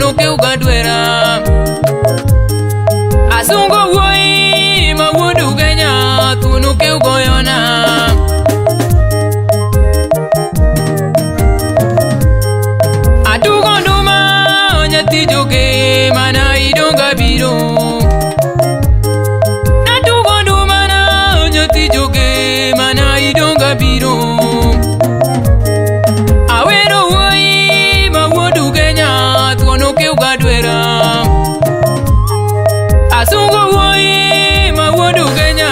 tuono ke ugadwera asungo woi ma wudu genya tuono ke ugoyona atugo nduma nyati joge mana idonga biro atugo nduma na nyati joge mana idonga biro awero woi ma wudu genya tuono ke ugadwera asungo woi ma wudu genya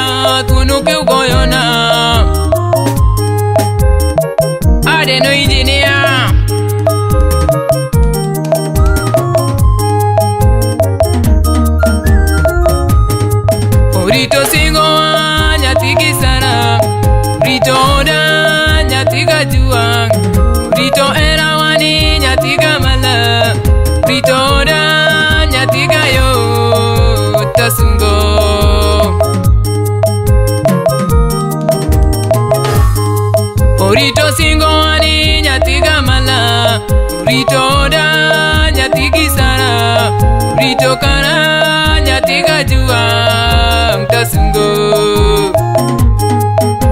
tuono ke ugoyona adeno engineer Rito singo nyati gisara Rito oda nyati gajuang Rito erawani nyati gamala Rito oda nyati gayo tasungo Rito singo ani nyati gamala Rito oda nyati gisara Rito kara nyati gajuang tasungo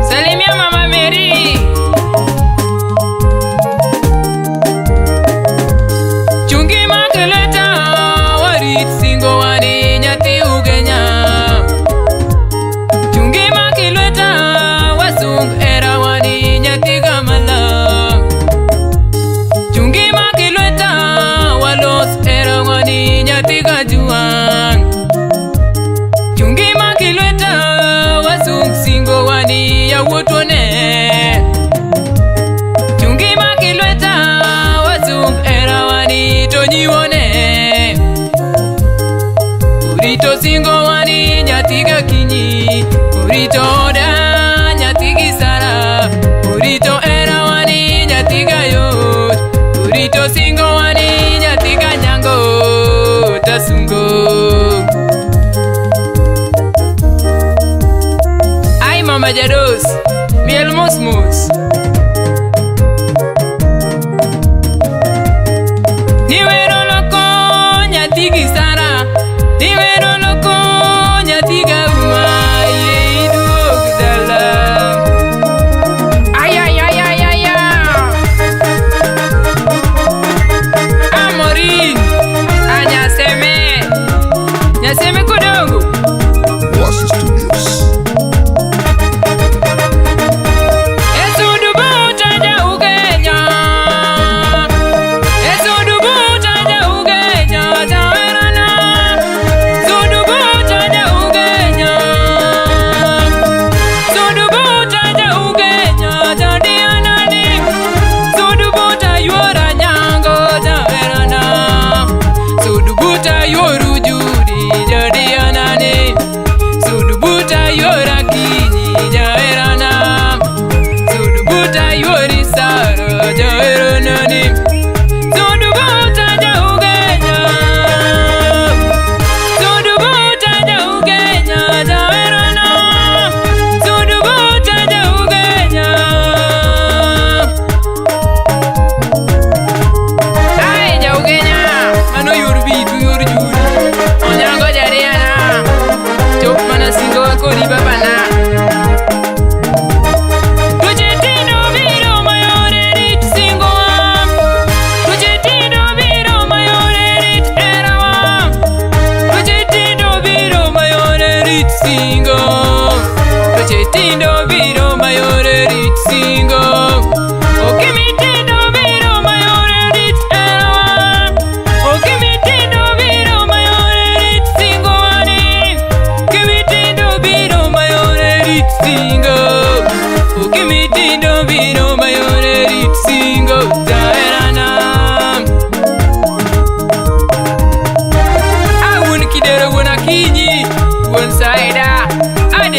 Salimia Mama Mary Chungi makeleta warit singo wani nyati ugenya Chungi makeleta wasung era wani nyati gamala Chungi makeleta walos era wani nyati gajuang Chungi makilweta wasung singo wani ya wotone Chungi makilweta wasung era wani tonyiwone Urito singo wani nyatiga kinyi Urito oda nyatigi sara Urito era wani nyatiga yot Urito singo wani nyatiga nyango tasungo Mama Jados, miel mos mos Niwero loko nyati gisara Niwero loko nyati gauma Ye iduog dala Ay ay ay ay ay ay Amorin Anyaseme Nyaseme kodongo Wasi Studios.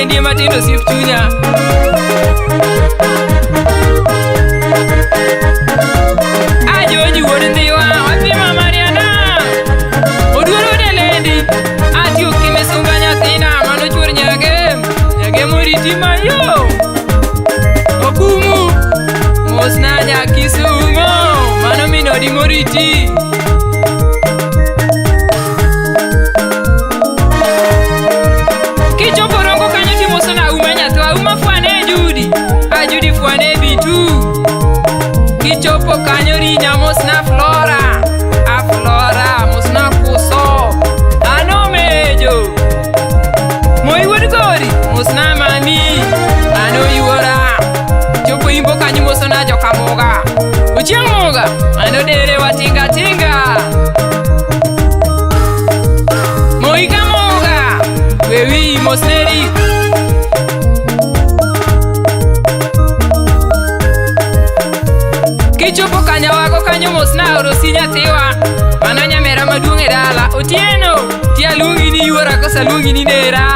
Ndi matindo siftunya Ajoji wondiwa wapima Mariana Oduro de lendi Ati ukimesunganya tina mano chur nyage moriti mayo Okumu Mosnanya kisumo mano minodi moriti Kichopo kanyo rinya mosna Flora. Flora mosna kuso. Ano mejo. Moi wuod gori mosna mami. Ano yuora. Chopo imbo kanyo mosna joka moga. Uchieng moga. Ano dere watinga tinga. Moi kamoga. Wewi mosneri. Kichopo kanya wago kanyo mosna orosi nyathiwa. Mano nyamera maduong' e dala. Otieno, tia luongi ni yuora kosa luongi ni dera.